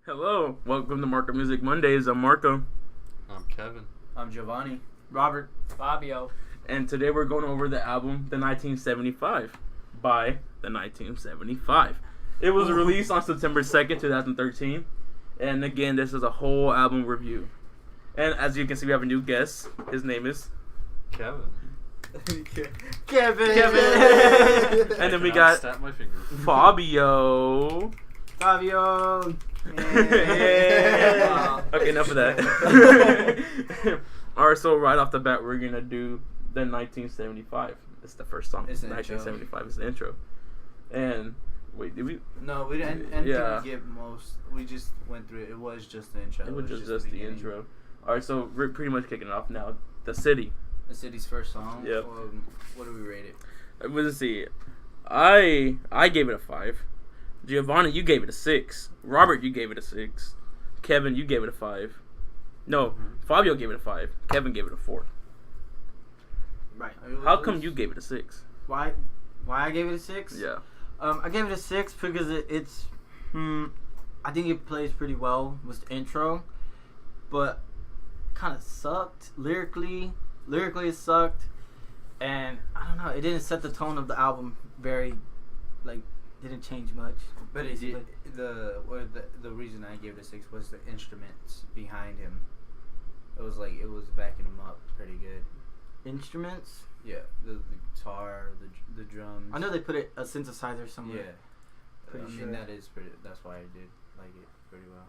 Hello, welcome to Marco Music Mondays. I'm Marco. I'm Kevin. I'm Giovanni. Robert. Fabio. And today we're going over the album The 1975 by The 1975. It was released on September 2nd, 2013. And again, this is a whole album review. And as you can see, we have a new guest. His name is Kevin. Kevin. And then we Now got snap my fingers. Fabio. Fabio. Yeah. Okay, enough of that. Alright, so right off the bat, we're going to do The 1975. It's the first song. It's the 1975 is the intro. And, wait, did we? No, we didn't. And Yeah. we get most. We just went through it. It was just the intro. It was just the beginning. intro. Alright, so we're pretty much kicking it off now. The City. The city's first song. Yep. What do we rate it? Let's see. I gave it a 5. Giovanni, you gave it a 6. Robert, you gave it a 6. Kevin, you gave it a 5. No, Fabio gave it a 5. Kevin gave it a 4. Right. How come you gave it a 6? Why I gave it a 6? Yeah. I gave it a 6 because it's I think it plays pretty well with the intro, but kind of sucked lyrically. Lyrically, it sucked, and I don't know. It didn't set the tone of the album very, didn't change much. But it did. The reason I gave it a 6 was the instruments behind him. It was backing him up pretty good. Instruments. Yeah, the guitar, the drums. I know they put a synthesizer somewhere. Yeah. Pretty sure. That is pretty. That's why I did like it pretty well.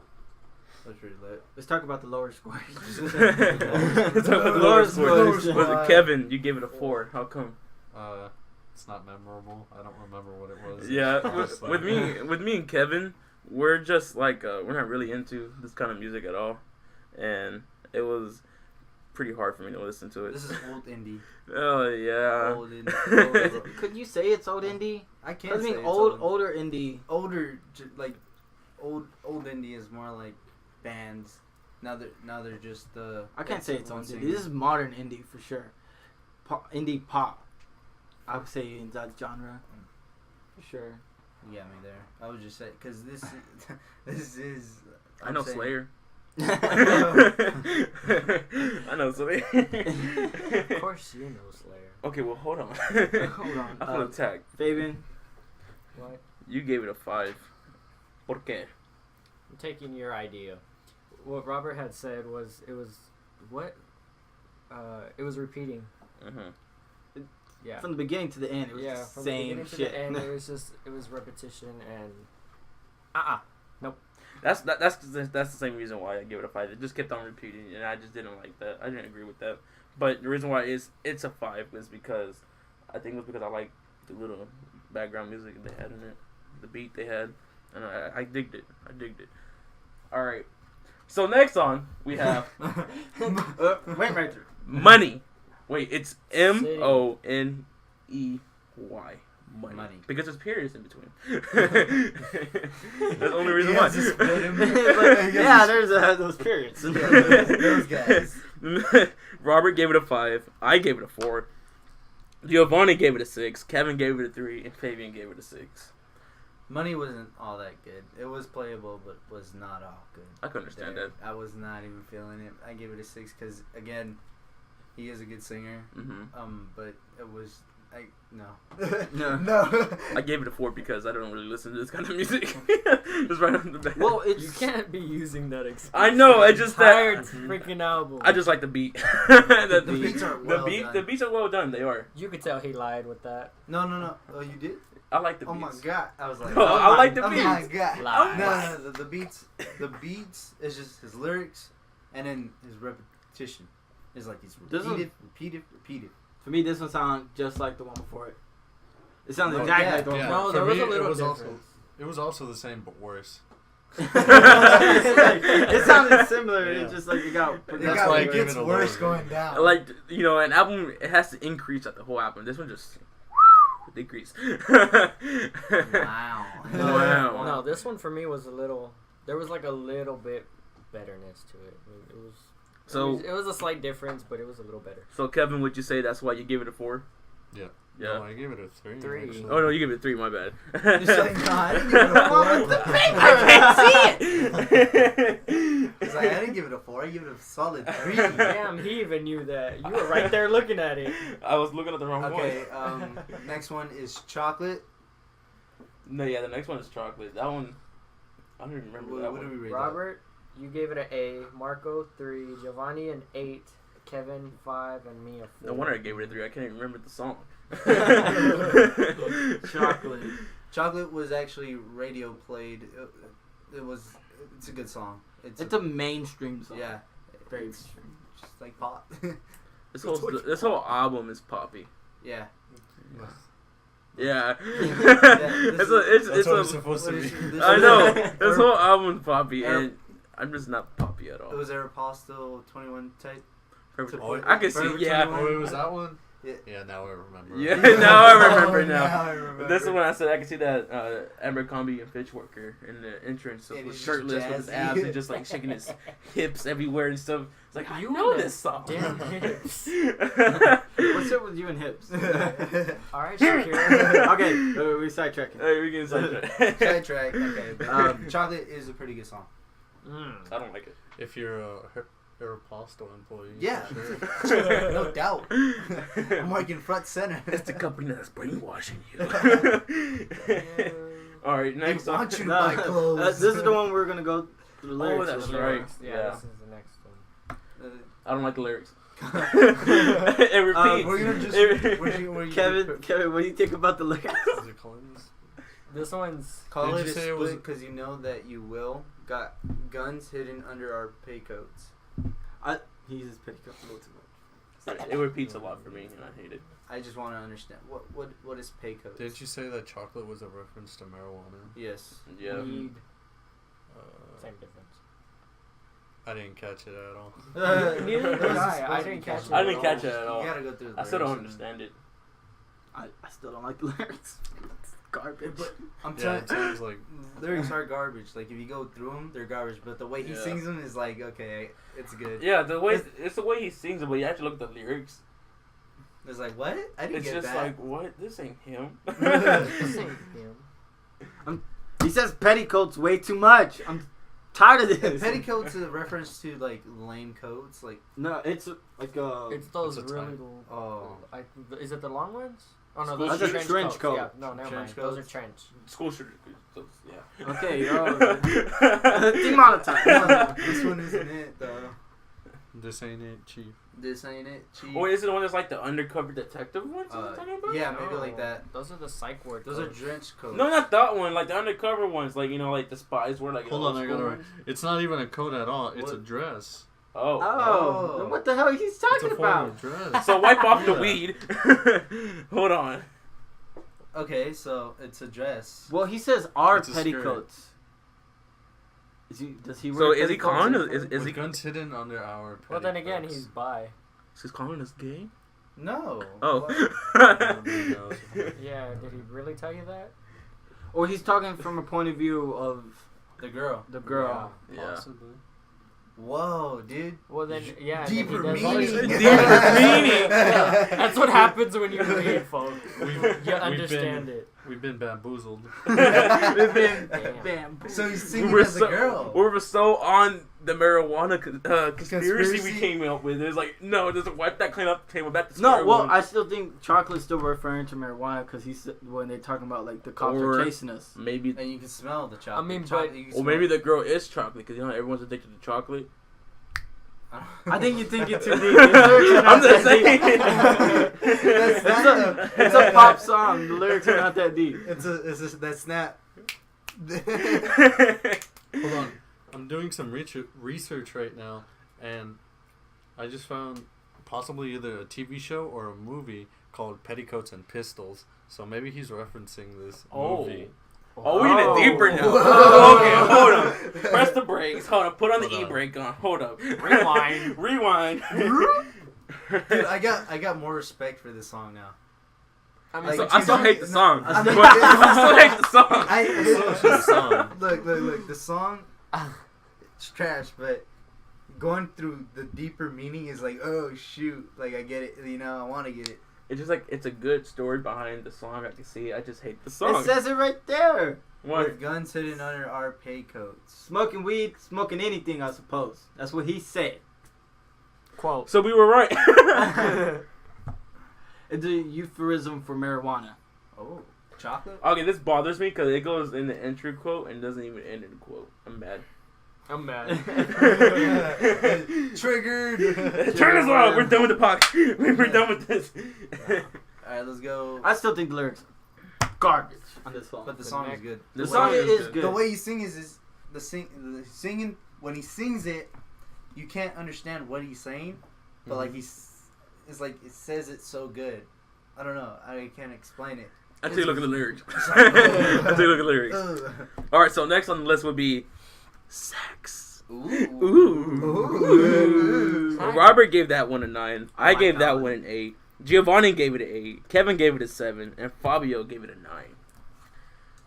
That's pretty lit. Let's talk about the lower scores. Let's talk about the lower scores. Was it Kevin? You gave it a 4. How come? It's not memorable. I don't remember what it was. Yeah, honestly. with me and Kevin, we're just we're not really into this kind of music at all, and it was pretty hard for me to listen to it. This is old indie. Oh yeah. Old indie. Could you say it's old indie? I can't. I say mean, it's older indie. Old indie is more like bands. Now they're just I can't say it's one old indie. singer. This is modern indie for sure. Indie pop. I would say in that genre. For sure. You got me there. I would just say because this is. I know saying- Slayer. I know Slayer. Of course you know Slayer. Okay, well hold on. Hold on. I feel attacked. Fabian. What? You gave it a 5. ¿Por qué? I'm taking your idea. What Robert had said was it was what? It was repeating. Mm-hmm. Yeah. From the beginning to the end, it was the From the same beginning to shit. the end, it was repetition and That's the same reason why I gave it a 5. It just kept on repeating, and I just didn't like that. I didn't agree with that. But the reason why it's a 5 is because I think it was because I liked the little background music they had in it, the beat they had, and I digged it. All right. So next on we have Wait right there. Money. Wait, it's Money. Money. Because there's periods in between. That's the only reason why. Yeah, there's those periods. Those guys. Robert gave it a 5. I gave it a 4. Giovanni gave it a 6. Kevin gave it a 3. And Fabian gave it a 6. Money wasn't all that good. It was playable, but was not all good. I can understand that. I was not even feeling it. I gave it a 6 because again, he is a good singer. Mm-hmm. But it was no. No. I gave it a 4 because I don't really listen to this kind of music. Just right on the bat. Well, you can't be using that excuse. I know. I just entire that. freaking album. I just like the beat. the beats are well done. The beats are well done. They are. You could tell he lied with that. No. Oh, you did? I like the Oh beats. my god! I was like, No, I like the oh beats. my god! Lie. No, the beats. The beats is just his lyrics, and then his repetition is like he's repeated. For me, this one sounded just like the one before it. It sounds Oh, exactly yeah, like the one yeah. before. No, For there was me, a little it was difference. it was also the same but worse. It sounded similar. Yeah. It's just like it got. That's why I it gave gets it a worse lower going down. Like, an album, it has to increase at the whole album. This one just decreased. Wow. Wow. No, this one for me was a little. There was like a little bit betterness to it. It was. So it was a slight difference, but it was a little better. So Kevin, would you say that's why you gave it a 4? Yeah. Yeah. No, I gave it a 3. 3. Actually. Oh no, you give it 3. My bad. You're like, nah, I didn't give it a 4. I can't see it. It's like, I didn't give it a 4. I give it a solid 3. Damn, he even knew that. You were right there looking at it. I was looking at the wrong Okay, one. next one is chocolate. No, yeah, the next one is chocolate. That one, I don't even remember that What one. do we rate Robert, you gave it an A. Marco 3. Giovanni an 8. Kevin 5, and me a 4. No wonder I gave it a 3. I can't even remember the song. Chocolate. Chocolate was actually radio played. It's a good song. It's a mainstream song. Yeah. Very It's mainstream. just like pop. This whole album is poppy. Yeah. Yeah. That's it's a, That's what a, it's supposed to be. This I is- know. This whole album's poppy, Air- and I'm just not poppy at all. It was Aeropostale 21 type. Perfect. Oh, I can see, Forever yeah. 21. Oh, it was that one? Yeah. Yeah, now I remember. Yeah, now I remember Oh, now. I remember. This is when I said I can see that Abercrombie and Fitch worker in the entrance And was he's shirtless with his jazzy. abs and just like shaking his hips everywhere and stuff. It's like, I You know and this song. damn hips. What's up with you and hips? Alright, Shakira. Okay, we're sidetracking. Hey, we can say Sidetrack. Okay. But, chocolate is a pretty good song. I don't like it. If you're a Aeropostale employee. Yeah. for Sure. No doubt. I'm working front center. It's the company that's brainwashing you. All right, They next want song. you to buy clothes. This is the one we're gonna go through the Oh, lyrics. that's with. right. Yeah, Yeah. this is the next one. I don't like the lyrics. It repeats. We're gonna just. It- We're Kevin, what do you think about the lyrics? Is it Collins? This one's Call Did it you a say it was- split because you know that you will. Got guns hidden under our pay coats. He uses petticoats a little too much. It repeats a lot for me, and I hate it. I just want to understand what is pay coats. Did you say that chocolate was a reference to marijuana? Yes. Yeah. weed. Uh, Same difference. I didn't catch it at all. Neither did It was I. supposed I to be didn't catch it. I didn't catch it at all. You gotta go through the I still don't lyrics and- understand it. I still don't like the lyrics. It's garbage. But I'm Yeah, telling it seems like lyrics are garbage. Like if you go through them, they're garbage. But the way he Yeah. sings them is like, okay, it's good. Yeah, it's the way he sings it, but you have to look at the lyrics. It's like what? I didn't It's get just that. like, what? This ain't him. This ain't him. He says petticoats way too much. I'm tired of this. Petticoats is a reference to like lame coats. Like No, it's like It's those It's a really. type. oh, Is it the long ones? Oh no, School those shoes? are trench Trench coats. coat. Yeah, no, never Trench mind. Those are coats. trench. School shooter. Yeah. okay. Demonetized. this one isn't it though. this ain't it, chief. This ain't it. Chief. Or is it the one that's like the undercover detective one? Talking about? yeah, maybe like No, that. Those are the psych ward. Those are coats. drench coats. No, not that one. Like the undercover ones. Like, you know, like the spies were like. Hold old on, I school gotta. ones. It's not even a coat at all. It's a What? dress. Oh. Oh, then what the hell he's It's talking a formal about? dress. So wipe off the Yeah. weed. Hold on. Okay, so it's a dress. Well, he says our It's a skirt. petticoats. Does he wear So is he petticoats calling in us? Is With he? guns hidden under our Well, then again, petticoats. he's bi. Is he calling us gay? No. Oh. What? Nobody knows. Yeah, did he really tell you that? Or he's talking from a point of view of The girl. the girl. Yeah. Possibly. Whoa, dude. Well, then, yeah. Deeper then he does meaning. always- Deeper meaning. Yeah, that's what happens when you read, folks. We've You understand it. We've been bamboozled. We've been Damn. bam. So he's We singing were as a so girl. we were so on the marijuana conspiracy we Conspiracy? came up with. It was like, no, just wipe that clean up. Came back to No, square well, one. I still think chocolate's still referring to marijuana because he's when they're talking about like the cops Or- are chasing us. maybe, And you can smell the chocolate. I mean, Chocolate, but- you can or smell maybe it. the girl is chocolate because you know everyone's addicted to chocolate. I think you think it too deep. These lyrics are not I'm just that deep. saying. It's a pop song. The lyrics are not that deep. It's that snap. Hold on. I'm doing some research right now, and I just found possibly either a TV show or a movie called Petticoats and Pistols. So maybe he's referencing this Oh. movie. Oh, we in it deeper now. Whoa. Okay, hold on. Press the brakes. Hold on. Put on the Hold on. e-brake on. Hold up. Rewind. Rewind. Dude, I got more respect for this song now. I mean, Like, So, I still hate the song. I But still- I still hate the song. It's a song. Look, the song, it's trash, but going through the deeper meaning is like, oh shoot, like I get it, you know, I want to get it. It's just like it's a good story behind the song. I can see it. I just hate the song. It says it right there. What? With guns hidden under our pay coats. Smoking weed, smoking anything, I suppose. That's what he said. Quote. So we were right. It's a euphemism for marijuana. Oh, chocolate? Okay, this bothers me because it goes in the entry quote and doesn't even end in the quote. I'm mad. I'm mad. Triggered. Turn this off. We're done with the podcast. We're done with this. Alright, let's go. I still think the lyrics are garbage on this song. But the song is good. The song is good. The way he sings is the singing. When he sings it, you can't understand what he's saying, but like it's like it says it so good. I don't know. I can't explain it. I take a look at the lyrics. I take a look at the lyrics. All right, so next on the list would be sex. Ooh. Robert gave that one a 9. I gave that one an 8. Giovanni gave it an 8. Kevin gave it a 7, and Fabio gave it a 9.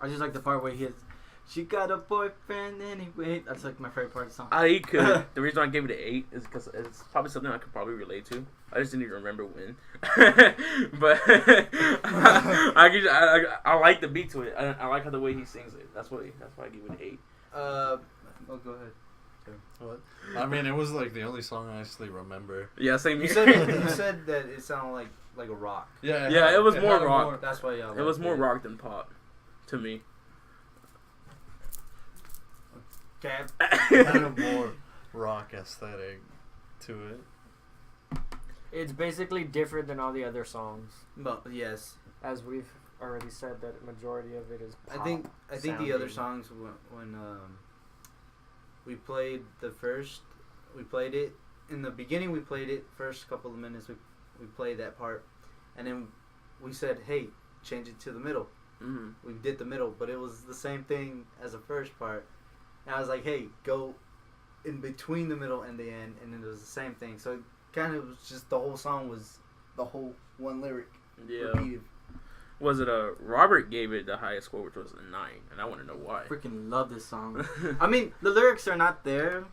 I just like the part where he hits, she got a boyfriend anyway. That's like my favorite part of the song. The reason I gave it an 8 is because it's probably something I could probably relate to. I just didn't even remember when. But I like the beat to it. I like how the way he sings it. That's why I give it an 8. Oh, go ahead. What? I mean, it was like the only song I actually remember. Yeah, same You here. said that it sounded like a rock. Yeah, it was more rock. That's why y'all. It was more rock than pop, to me. Cab. It had a more rock aesthetic to it. It's basically different than all the other songs. But yes, As we've already said, that majority of it is pop I think the other sounding. songs when we played we played it in the beginning. We played it first couple of minutes. We played that part, and then we said, "Hey, change it to the middle." Mm-hmm. We did the middle, but it was the same thing as the first part. And I was like, "Hey, go in between the middle and the end," and then it was the same thing. So it kind of was just the whole song was the whole one lyric repeated. Was it Robert gave it the highest score, which was a 9, and I want to know why. Freaking love this song. I mean, the lyrics are not there,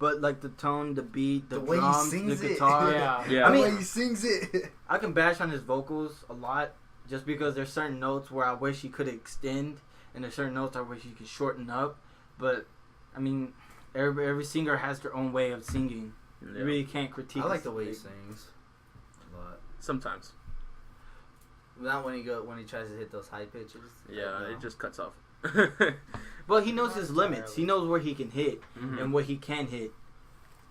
but like the tone, the beat, the way he drums, sings the it. guitar. Yeah. I mean, the way he sings it. I can bash on his vocals a lot just because there's certain notes where I wish he could extend, and there's certain notes I wish he could shorten up. But I mean, every singer has their own way of singing. Yeah. You really can't critique. I like his- the way he sings a lot. Sometimes. Not when he tries to hit those high pitches. Yeah, it just cuts off. Well, he knows his limits. He knows where he can hit Mhm. and what he can hit.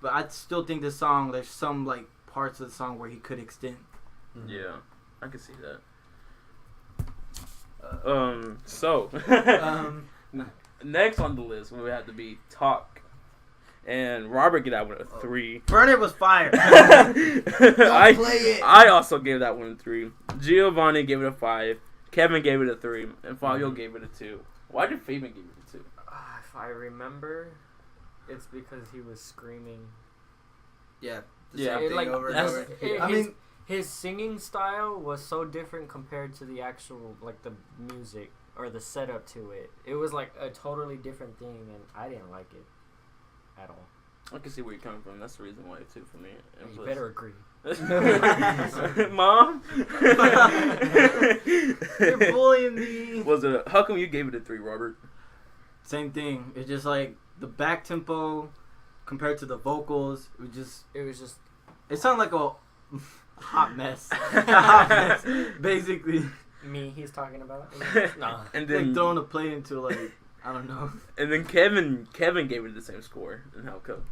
But I still think the song, there's some like parts of the song where he could extend. Yeah, I can see that. Uh, So next on the list we would have to be Talk, and Robert gave that one a 3. Burn It was fire. I also gave that one a 3. Giovanni gave it a 5. Kevin gave it a 3, and Fabio gave it a 2. Why did Fabian give it a 2? If I remember, it's because he was screaming. yeah. Yeah, Same thing over and that's- over. I I mean, his singing style was so different compared to the actual, like, the music or the setup to it. It was like a totally different thing, and I didn't like it at all. I can see where you're coming from. That's the reason why it's 2 for me. And You plus- better agree. Mom. You're bullying me. Was it? How come you gave it a 3, Robert? Same thing. It's just like the back tempo compared to the vocals. It was just It sounded like a hot mess. A hot mess, basically. me he's talking about. No. And Like then throwing a plate into like, I don't know. And then Kevin gave it the same score. And how come?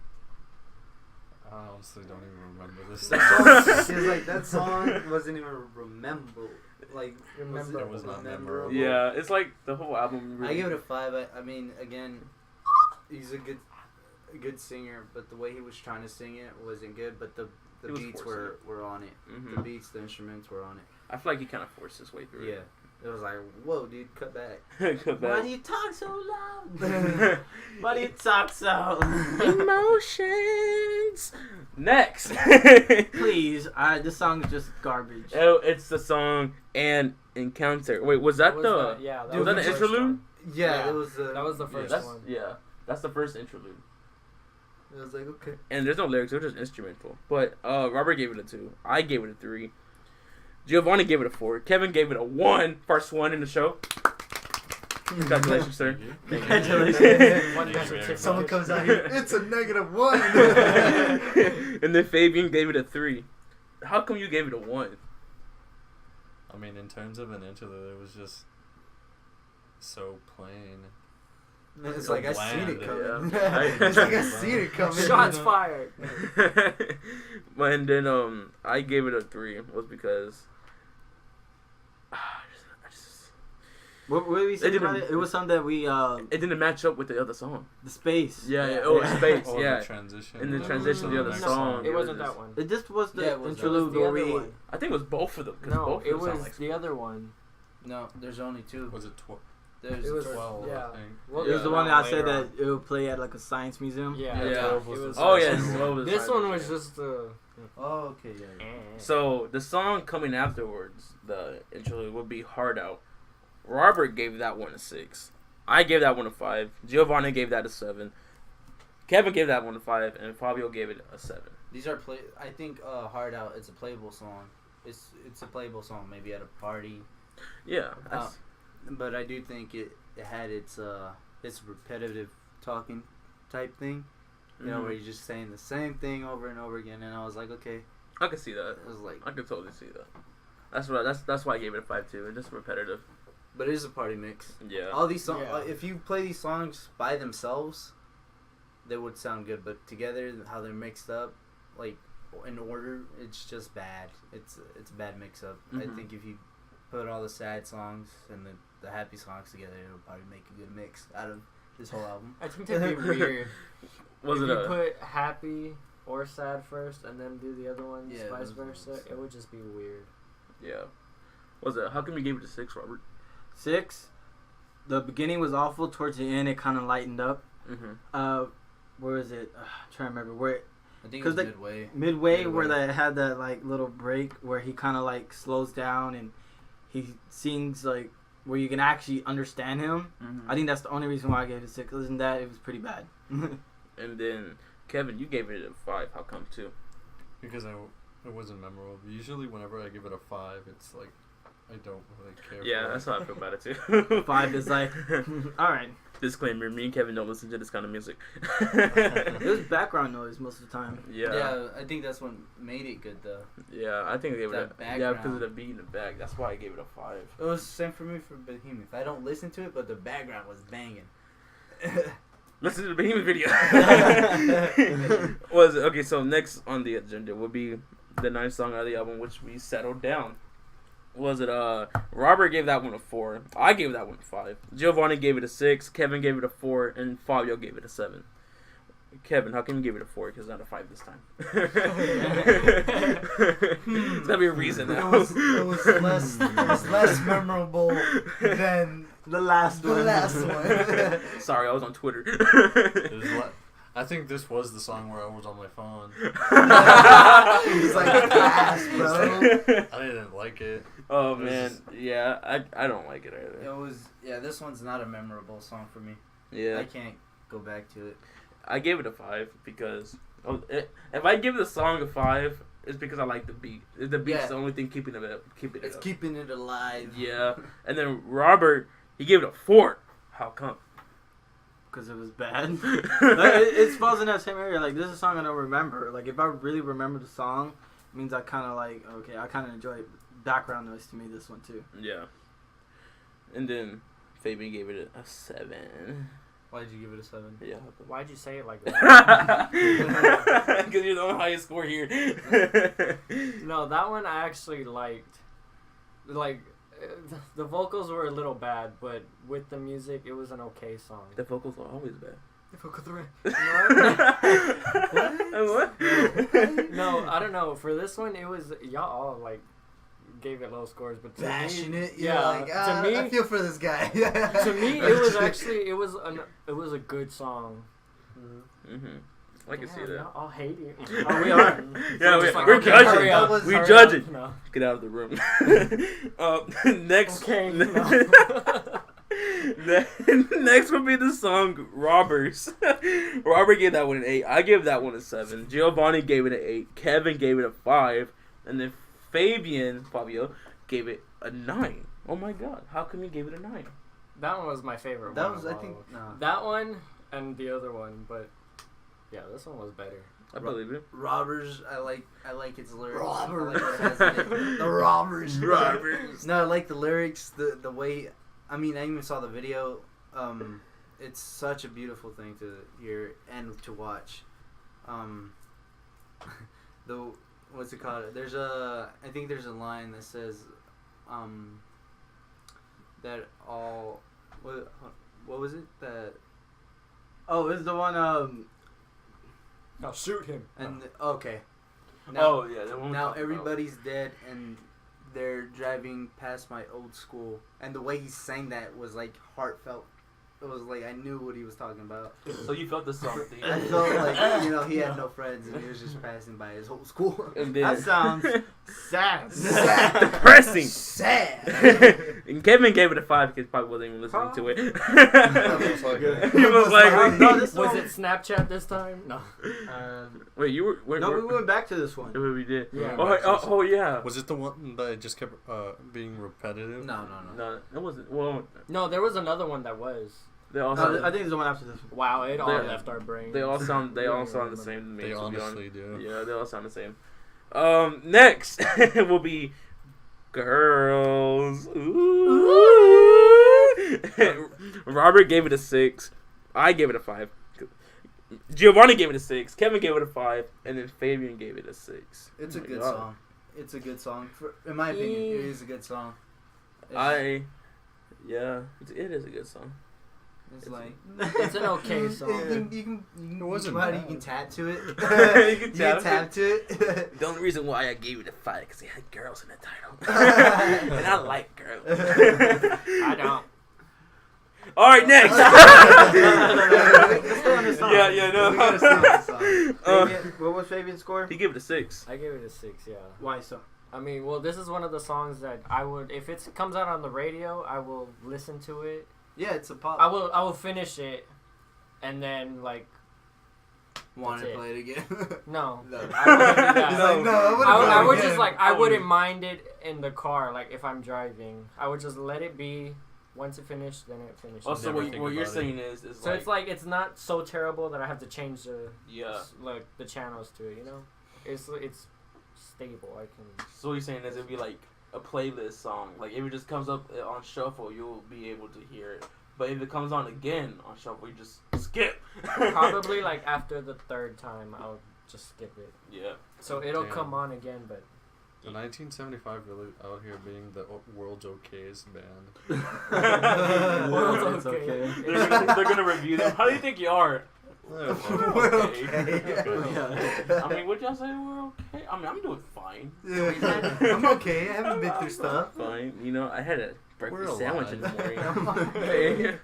I honestly don't even remember this. It's like that song wasn't even rememberable. Like Remember. It was not memorable. Yeah, it's like the whole album. I give it a 5. I mean, again, he's a good singer, but the way he was trying to sing it wasn't good. But the He was beats forcing were on it. Mhm. The beats, the instruments were on it. I feel like he kind of forced his way through. Yeah, it was like, whoa, dude, cut back. it. Cut Why back. do you talk so loud? Why do you talk so? Emotions. Next. Please, this song is just garbage. Oh, it's the song and Encounter. Wait, was that was the? the- yeah, was that the first interlude? one. Yeah, it was. That was the first That's one. that's the first interlude. It was like, okay. And there's no lyrics; they're just instrumental. But Robert gave it a 2. I gave it a 3. Giovanni gave it a 4. Kevin gave it a 1. First 1 in the show. Congratulations, sir. Congratulations. One guy for tip. Someone comes out here. It's a -1. And then Fabian gave it a 3. How come you gave it a 1? I mean, in terms of an interlude, it was just so plain. It's So like I seen it bland. coming. Yeah. It's like I seen it coming. Shots fired. And then I gave it a 3 was because I just What did we say It didn't- about it? It was something that we it didn't match up with the other song. the space. Yeah, oh, space, Oh, yeah. the transition. And the transition to the other next song. It wasn't was that one. It just was the Yeah, it was- interlude the where other we. one. I think it was both of them. 'Cause No, both of it them sound was like the other one. No, there's only 2. Was it There's It was 12, yeah. I think. We'll It was get the to one that I said later that it would play at like a science museum. on. Yeah, Yeah. it was. Oh, yeah, This Slow was This fine. one was just the. Oh, okay, yeah. So the song coming afterwards, the interlude, would be Hard Out. Robert gave that one a 6. I gave that one a 5. Giovanni gave that a 7. Kevin gave that one a 5, and Fabio gave it a 7. These are play. I think Hard Out. It's a playable song. It's a playable song. Maybe at a party. Yeah, that's, But I do think it had its repetitive talking type thing. You know, where you're just saying the same thing over and over again. And I was like, okay. I can see that. I was like, I can totally see that. That's why I gave it a 5 too. It's just repetitive. but it is a party mix. Yeah. All these songs. Yeah. If you play these songs by themselves, they would sound good. But together, how they're mixed up, like in order, it's just bad. It's a bad mix up. I Mhm. think if you put all the sad songs and the happy songs together, it'll probably make a good mix out of this whole album. I think that'd be weird. Was if it you a? put happy or sad first and then do the other ones, Yeah, vice those versa, ones. it would just be weird. Yeah. Was it? How come you gave it a 6, Robert? 6. The beginning was awful. Towards the end, it kind of lightened up. Mm-hmm. Where is it? I'm trying to remember where. I think 'Cause it's they- midway. Midway, Midway. where they had that like little break where he kind of like slows down and he sings like where you can actually understand him. I think that's the only reason why I gave it a 6. Other than that, it was pretty bad. And then Kevin, you gave it a 5. How come too? Because it wasn't memorable. Usually, whenever I give it a 5, it's like I don't really care. Yeah, for that's it. how I feel about it too. 5 is like, all right. Disclaimer: me and Kevin don't listen to this kind of music. It was background noise most of the time. Yeah. I think that's what made it good though. Yeah, I think I gave it That a yeah because of background. the beat in the back. That's why I gave it a 5. It was the same for me for Behemoth. I don't listen to it, but the background was banging. Listen to the Behemoth video. Was it? Okay, so next on the agenda will be the 9th song out of the album, which we settled down. Was it Robert gave that one a 4. I gave that one a 5. Giovanni gave it a 6. Kevin gave it a 4, and Fabio gave it a 7. Kevin, how come you gave it a 4? Because not a 5 this time. There's gotta be a reason now. It was less memorable than The last the one. last one. Sorry, I was on Twitter. It was I think this was the song where I was on my phone. It was like fast, bro. I didn't like it. Oh It was man, just- yeah, I don't like it either. It was this one's not a memorable song for me. Yeah, I can't go back to it. I gave it a 5 because if I give the song a 5, it's because I like the beat. The beat's Yeah. the only thing keeping it up. It's keeping it alive. Yeah, and then Robert, he gave it a 4. How come? Because it was bad. Like, it falls in that same area. Like, this is a song I don't remember. Like, if I really remember the song, it means I kind of like, okay, I kind of enjoy it. Background noise to me, this one too. Yeah. And then Fabian gave it a 7. Why did you give it a 7? Yeah. Why'd you say it like that? Because you're the highest score here. No, that one I actually liked. Like, the vocals were a little bad, but with the music, it was an okay song. The vocals are always bad. The vocal threat. What? No, I don't know. For this one, it was y'all all like gave it low scores, but to Bashing me, it. yeah, Like, to me, I feel for this guy. to me, it was actually it was a good song. Mm-hmm. I can see that. Y'all all hate it. Oh, we are. Yeah, Just we're okay, judging. hurry up, We hurry judging. up. No. Get out of the room. Next. Okay. Next would be the song Robbers. Robert gave that one an 8. I gave that one a 7. Giovanni gave it an 8. Kevin gave it a 5. And then Fabio, gave it a 9. Oh my god, how come you gave it a 9? That one was my favorite. That one was, of I all. think, no. That one and the other one, but yeah, this one was better. I believe it. Robbers, I like its lyrics. Robbers. I like what it has in it. The robbers. Robbers. No, I like the lyrics, the way. I mean, I even saw the video. It's such a beautiful thing to hear and to watch. The what's it called? I think there's a line that says, that all. What was it that? Oh, it's the one. Now shoot him. And okay. Oh yeah, that one. Now everybody's dead and they're driving past my old school, and the way he sang that was like heartfelt. It was like I knew what he was talking about. So you felt the song. I felt like he had no friends and he was just passing by his whole school. And then, That sounds sad. Sad. depressing. Sad. And Kevin gave it a 5 because probably wasn't even listening to it. He He was like, No, this Was one- it Snapchat this time? No. wait, you were? Where, No, where, we went back to this one. where we did? Yeah. Oh, yeah. Was it the one that just kept being repetitive? No. No, it wasn't. Well, No, there was another one that was. they all No, sound. I think it's the one after this one. Wow, it all They- left our brains. They all sound. They We all don't sound the remember. same to me. They to be honest. honestly do. Yeah, they all sound the same. Next will be girls. Ooh. Robert gave it a 6. I gave it a 5. Giovanni gave it a 6. Kevin gave it a 5, and then Fabian gave it a 6. It's Oh a my good God. song. It's a good song. In my opinion, it is a good song. Yeah, it is a good song. It's like It's an okay song. You can It wasn't how bad. you can tap to it. You can You tap can tap to it. The only reason why I gave it a 5 because it had girls in the title, and I like girls. I don't. All right, next. Let's stay on this song. Yeah, no. We gotta stay on this song. Fabian, what was Fabian's score? He gave it a 6. I gave it a 6. Yeah. Why so? I mean, well, this is one of the songs that I would, if it comes out on the radio, I will listen to it. Yeah, it's a pop. I will finish it, and then like Want to That's it. play it again? no, No. I wouldn't do that. He's like, no, I wouldn't I would, play I it would again. just like I I wouldn't wouldn't. mind it in the car, like if I'm driving. I would just let it be. Once it finished, then it finishes. Also, Never what think you're about it. saying is So like, it's like it's not so terrible that I have to change the yeah. like the channels to it. You know, it's stable. I can. So what you're saying is it'd be like a playlist song. Like if it just comes up on shuffle, you'll be able to hear it. But if it comes on again on shuffle, you just skip. Probably like after the third time, I'll just skip it. Yeah. So it'll Damn. come on again, but The 1975 really out here being the world's okayest band. Well, It's okay. okay. They're gonna review them. How do you think you are? Yeah, We're Okay. okay. I mean, would y'all say we're okay? I mean, I'm doing fine. Yeah, I'm okay. I haven't been through stuff. Fine. You know, I had a We're breakfast sandwich in the alive. morning. Okay.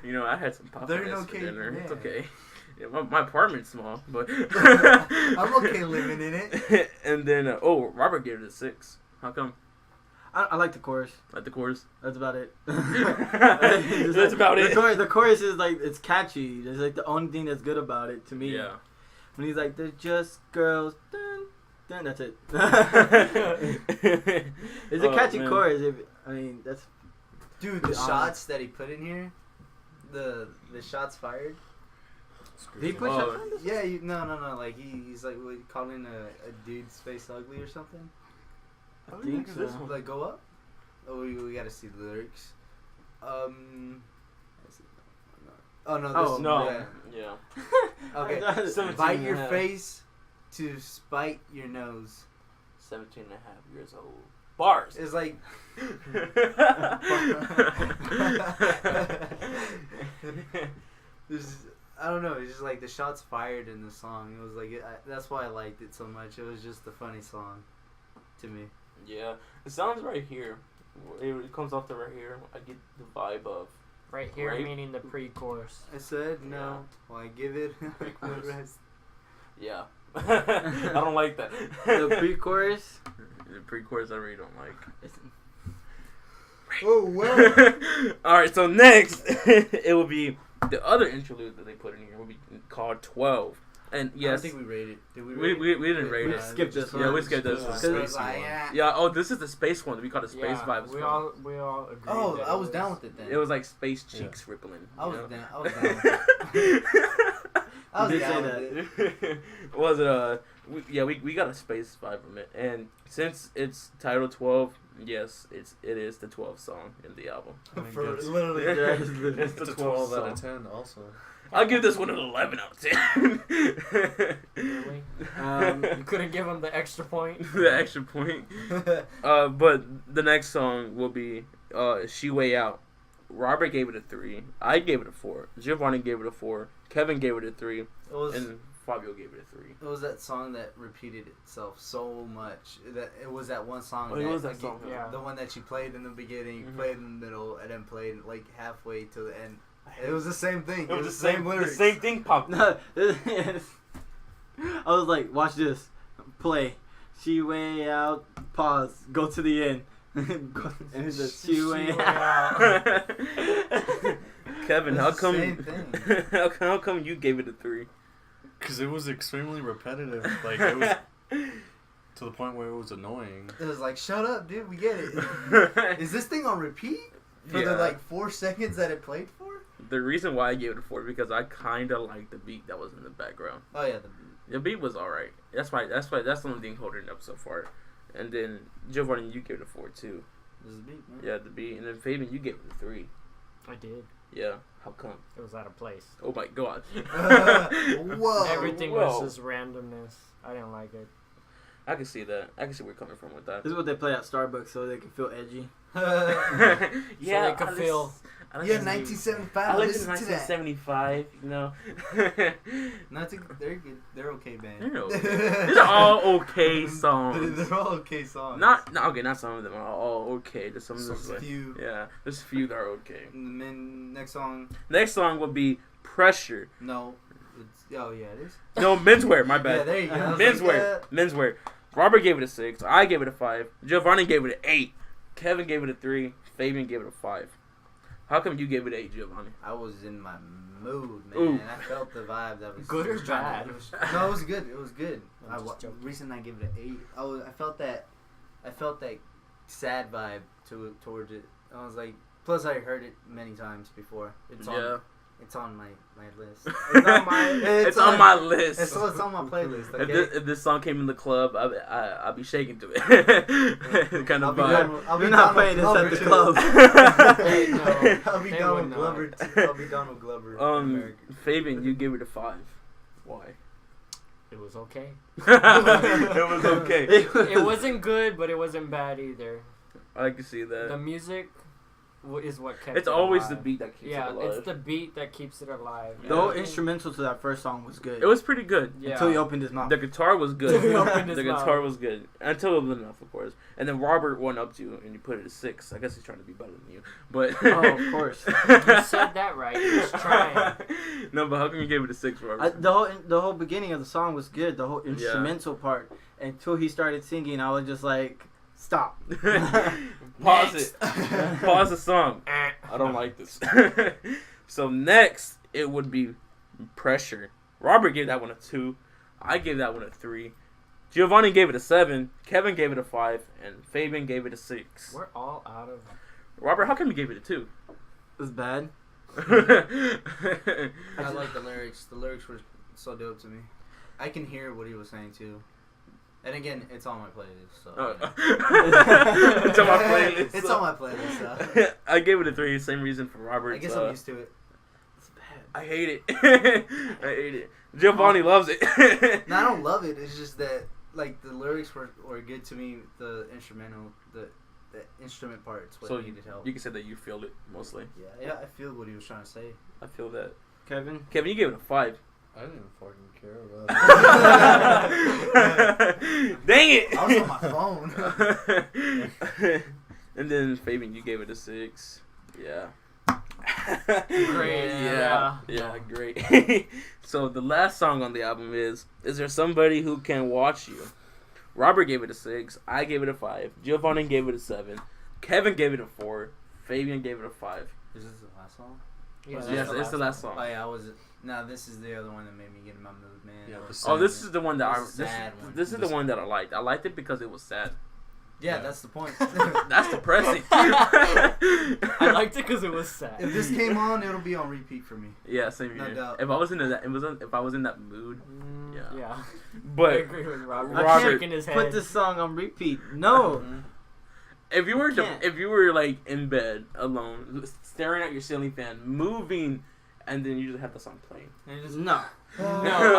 You know, I had some Popeyes They're for okay, dinner. It's yeah. okay. Yeah, my apartment's small, but I'm okay living in it. And then, Robert gave it a 6. How come? I like the chorus. Like the chorus? That's about it. That's about the it. The chorus is like it's catchy. It's like the only thing that's good about it to me. Yeah. When he's like, "They're just girls." Dun, dun, that's it. It's a Oh, catchy man. chorus. I mean, that's Dude, the Honest. shots that he put in here, the shots fired. did he put Oh. shots on this? Yeah, no. Like he's like what, calling a dude's face ugly or something. I think so. Like go up. Oh, we gotta see the lyrics. Oh no. This, Oh, No. Yeah. Yeah. Okay. 17 Bite and a your half. face to spite your nose. 17 and a half years old. Bars. It's like this. I don't know. It's just like the shots fired in the song. It was like that's why I liked it so much. It was just a funny song to me. Yeah. It sounds right here. It comes off the right here. I get the vibe of. right here, Right. meaning the pre-chorus. I said no. Well, I give it. Pre-chorus. the rest. Yeah. I don't like that. The pre-chorus. The pre-chorus I really don't like. Oh well. Alright, so next it will be the other interlude that they put in here will be called 12. And I yes, don't think we rated. Did we we, rate we, we didn't rate We it. skipped this one. Yeah, we skipped this Yeah, one. Because Spacey it's like, one. yeah. Yeah, oh, this is the space one. We call it space Yeah, vibes. we all agreed. Oh, that I it was down with it then. It was like space cheeks rippling. I was you know? down. I was down with it. I was You did down say with that. it. Was it we got a space vibe from it, and since it's titled 12, yes, it is the 12th song in the album. I mean, For good. literally. It's It's the a 12 out 12th of song. 10 also. I'll give this one an 11 out of 10. Really? You couldn't give him the extra point. The extra point. But the next song will be She Way Out. Robert gave it a 3. I gave it a 4. Giovanni gave it a 4. Kevin gave it a 3. It was. And Fabio gave it a 3. It was that song that repeated itself so much. That it was that one song. Oh, it was that song, yeah. The one that you played in the beginning, Mhm. played in the middle, and then played like halfway to the end. It was the same thing. It was the same lyrics. The same thing popped. No, I was like, watch this. Play. She way out. Pause. Go to the end. and it's just she way out. Kevin, It's how the come? same thing. How come you gave it a 3? Because it was extremely repetitive. Like, it was to the point where it was annoying. It was like, shut up, dude. We get it. Is this thing on repeat for the like 4 seconds that it played for? The reason why I gave it a 4 because I kind of liked the beat that was in the background. Oh yeah, The beat was alright. That's the only thing holding it up so far. And then Giovanni, you gave it a 4 too. this is the beat, man. Yeah, the beat. And then Fabian, you gave it a 3. I did. Yeah. How come? It was out of place. Oh my god. Whoa. Everything whoa. was just randomness. I didn't like it. I can see that. I can see where you're coming from with that. This is what they play at Starbucks so they can feel edgy. Yeah, they could feel- Yeah, 1975. I lived in Listen to that. 1975, you know. They're good. They're okay, band. They're okay. These are all okay songs. They're all okay songs. Not some of them are all okay. There's some of them. Some few. Yeah, there's a few that are okay. And then next song. Next song would be Pressure. No. Oh yeah, it is. No, Menswear. My Yeah, bad. there you go. I was Menswear. like, Menswear. Robert gave it a 6. I gave it a 5. Giovanni gave it an 8. Kevin gave it a 3. Fabian gave it a 5. How come you gave it an 8, Giovanni? I was in my mood, man. Ooh. I felt the vibe that was Good or was trying bad? no, it was good. It was good. I'm just joking. Recently, I gave it an 8. I felt that sad vibe towards it. I was like, plus I heard it many times before. It's on my list. It's on my. It's on my list. It's on my playlist. Okay? If this song came in the club, I'll be shaking to it. Kind of vibe. You're not playing this at the club. Hey, no. I'll be They down would with not. Glover. I'll be down with Glover. in America. Fabian, you gave it a 5. Why? It was okay. It was okay. It wasn't good, but it wasn't bad either. I can see The that. music is what kept It's it always alive. the beat that keeps Yeah, it alive. it's the beat that keeps it alive. The whole Yeah. instrumental to that first song was good. It was pretty good. Yeah. Until he opened his mouth. The guitar was good. He opened his The mouth. guitar was good. Until it was enough, of course. And then Robert went up to you and you put it at 6. I guess he's trying to be better than you. But Oh, of course. You said that right. He was trying. No, but how come you gave it a 6, Robert? The whole beginning of the song was good. The whole instrumental part. Until he started singing, I was just like, stop. Pause it. Pause the song. I don't like this. So next, it would be Pressure. Robert gave that one a 2. I gave that one a 3. Giovanni gave it a 7. Kevin gave it a 5. And Fabian gave it a 6. We're all out of. Robert, how come you gave it a 2? It was bad. I like the lyrics. The lyrics were so dope to me. I can hear what he was saying too. And again, it's on my playlist. So It's on my playlist. It's on my playlist. So. I gave it a 3. Same reason for Robert. I guess I'm used to it. It's bad. I hate it. I hate it. Giovanni loves it. No, I don't love it. It's just that like the lyrics were good to me. The instrumental, the instrument parts, what So needed help. you can say that you feel it mostly. Yeah, I feel what he was trying to say. I feel that. Kevin? Kevin, you gave it a 5. I didn't fucking care about Dang it! I was on my phone. And then Fabian, you gave it a 6. Yeah. Great. Yeah, great. So the last song on the album is There Somebody Who Can Watch You? Robert gave it a 6. I gave it a 5. Giovanni gave it a 7. Kevin gave it a 4. Fabian gave it a 5. Is this the last song? Yeah, Yes, it's the last Oh song. yeah, I was No, this is the other one that made me get in my mood, man. Yeah, the Oh, this is the one that This is sad one. This is the one that I liked. I liked it because it was sad. Yeah, that's the point. That's depressing. I liked it because it was sad. If this came on, it'll be on repeat for me. Yeah, same No here. doubt. If I was in that, if I was in that mood, yeah. Yeah. I But agree with Robert. Robert, Shaking his head. Put this song on repeat. No. if you were can't. if you were like in bed alone, staring at your ceiling fan, moving, and then you just have the song playing. And just, no. No,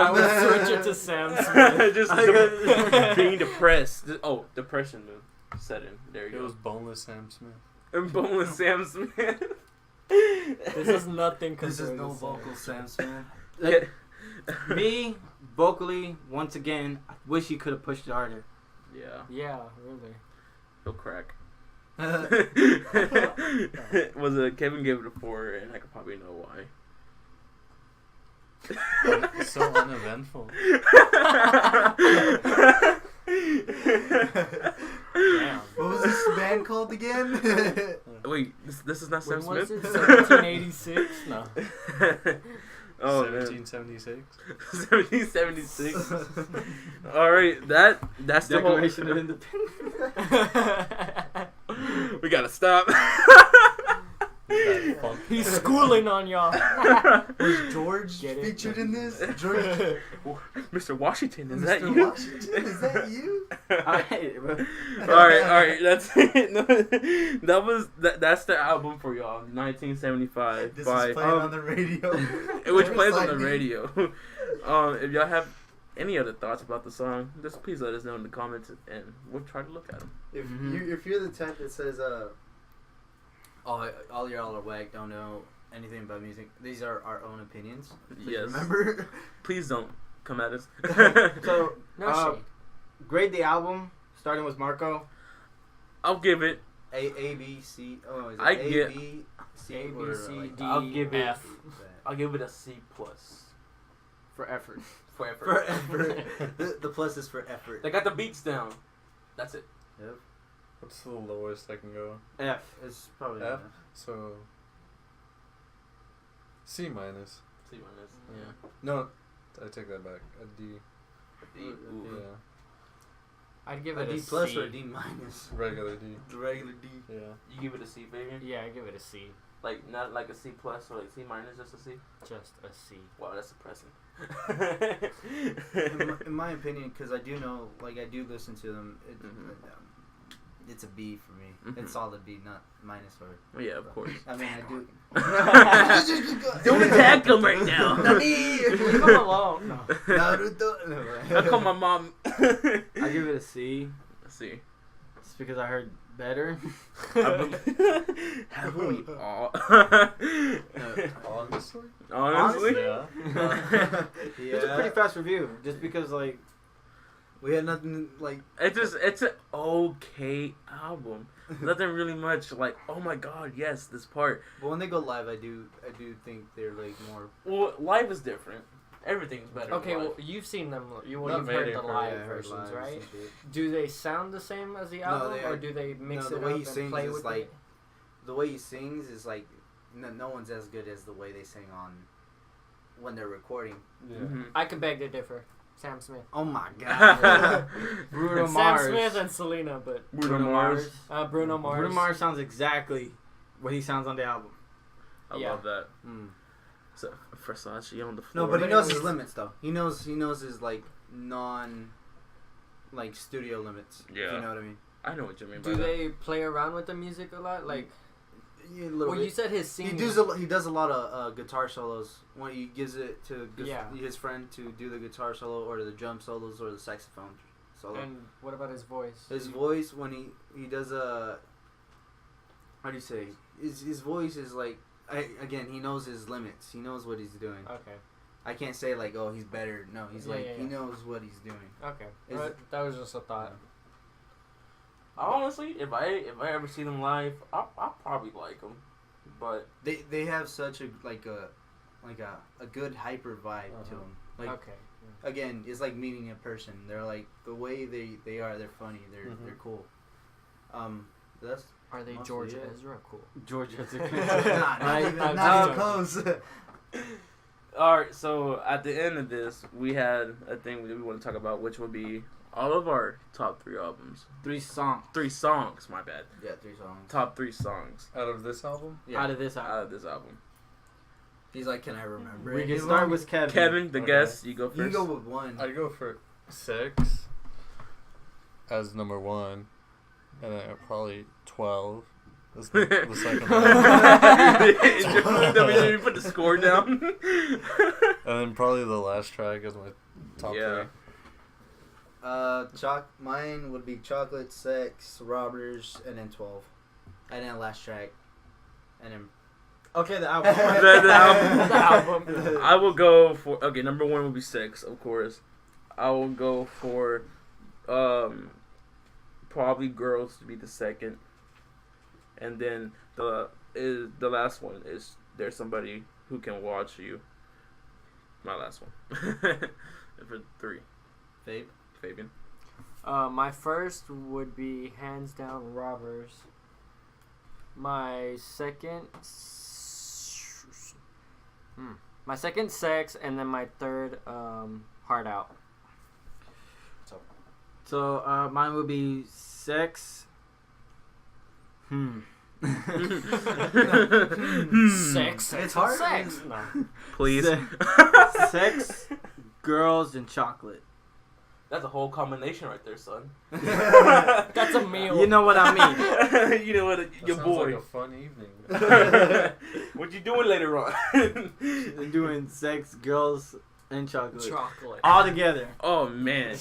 I would switch it to Sam Smith. Just being depressed. Depression mood set in. There you It go. was boneless Sam Smith. And boneless Sam Smith. This is nothing compared This is no to vocal Sam Smith. Yeah. Me, vocally, once again, I wish he could have pushed it harder. Yeah, Yeah, really. he'll crack. Was Kevin gave it a 4, and I could probably know why. So uneventful. Damn. What was this band called again? Wait, this is not Sam When was Smith? it? 1786? No. Oh 1776. 1776. All right, that's the whole. Declaration of Independence. We gotta stop. He's schooling on y'all. Was George Get it? featured in this? George, Mr. Washington, is that Mr. you? Washington, is that you? I hate it, bro. All right, that's it. No, that's the album for y'all, 1975 This by is playing on the radio. which plays on the Exciting. radio. If y'all have any other thoughts about the song, just please let us know in the comments, and we'll try to look at them. If you're the type that says all y'all are whack, don't know anything about music, these are our own opinions. Please Yes. remember. Please don't come at us. So, No shade. grade the album, starting with Marco. I'll give it. A B C. Oh, is it I A get- B C A, B, or C, like D, I'll give it- F. I'll give it a C plus For effort. for effort. For effort. The plus is for effort. They got the beats down. That's it. Yep. What's the lowest I can go? F. It's probably F? So C minus. C minus. Yeah. No, I take that back. A D. D. Ooh. Yeah. I'd give A it a D plus C. or a D minus. Regular D. The regular D. Yeah. You give it a C, baby. Yeah, I give it a C. Like not like a C plus or like C minus, just a C. Just a C. Wow, that's depressing. In my opinion, because I do know, like I do listen to them. It's a B for me. Mhm. It's solid B, not minus or. Well, yeah, of course. I mean, I do. Don't attack him right now. Leave him alone. No. Naruto. I'll call my mom. I give it a C. C. Just because I heard better. Have we all? Honestly? Honestly? Yeah. It's a pretty fast review. Just because, like, We had nothing like. It's an okay album. Nothing really much like, oh my god, yes, this part. But when they go live, I do think they're like more. Well, live is different. Everything's better. Okay, live. well, you've seen them. You've Not heard many the for- live Yeah, I heard versions, live right? and shit. Do they sound the same as the No, album, they or are- do they mix the it way up he and sings play is with like it? the way he sings is like no one's as good as the way they sing on when they're recording. Yeah. Mhm. I could beg to differ. Sam Smith. Oh my god. Bruno Sam Mars. Smith and Selena, but Bruno Mars. Bruno Mars. Bruno Mars sounds exactly what he sounds on the album. I Yeah. love that. Mm. So, Versace on the No, floor. but he But knows his anyways- limits though. He knows his like like studio limits. If Yeah. you know what I mean. I know what you mean by Do that. they play around with the music a lot? Like, Yeah, a little well, bit. you said his singing. He does a lot of guitar solos when he gives it to his friend to do the guitar solo or the drum solos or the saxophone solo. And what about his voice? His voice when he does a how do you say his voice is like he knows his limits. He knows what he's doing. Okay. I can't say like he's better. No, he's Yeah, like yeah, he yeah. knows what he's doing. Okay. Is That, it- that was just a thought. Honestly, if I ever see them live, I'll probably like them. But They have such a good hyper vibe to them. Like Okay. again, it's like meeting a person. They're like the way they are. They're funny. They're cool. That's Are they Mostly, George yeah. Ezra? Cool. George has a not I- even I'm not even joking. close. All right, so at the end of this, we had a thing that we want to talk about, which would be all of our top 3 albums. 3 songs. 3 songs, my bad. Yeah, 3 songs. Top 3 songs Out of this album? Yeah. Out of this album. out of this album. He's like, can I remember We it? can He's start like, with Kevin. Kevin, the Okay. guest, you go first. You can go with 1. I'd go for 6 as number 1, and then probably 12 as the second one. You put the score down. And then probably the last track is my top Yeah. 3. Mine would be Chocolate, Sex, Robbers, and then 12. And then last track. And then... Okay, the album. The album. The album. I will go for number 1 will be 6, of course. I will go for probably Girls to be the second, and then the last one is There's Somebody Who Can Watch You. My last one. And for 3, Fabian. My first would be hands down Robbers. My second, Sex, and then my third, Hard Out. So mine would be Sex. Sex. It's hard. Sex. No. Please. Sex, Girls, and Chocolate. That's a whole combination right there, son. That's a meal. You know what I mean. You know what, That your sounds boy. like a fun evening. What you doing later on? They're doing Sex, Girls, and Chocolate. Chocolate. All together. Oh man,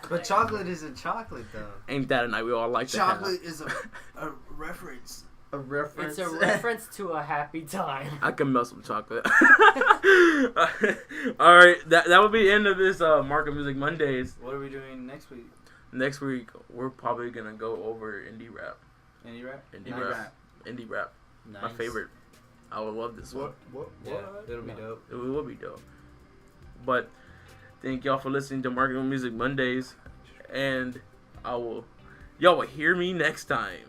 But chocolate isn't chocolate, though. ain't that a night we all like to have? Chocolate is a reference. A reference. It's a reference to a happy time. I can melt some chocolate. All right, that would be the end of this Market Music Mondays. What are we doing next week? Next week we're probably gonna go over indie rap. Indie rap? Indie rap. Indie rap. Nice. My favorite. I would love this one. Yeah, it'll be dope. It will be dope. But thank y'all for listening to Market Music Mondays, and y'all will hear me next time.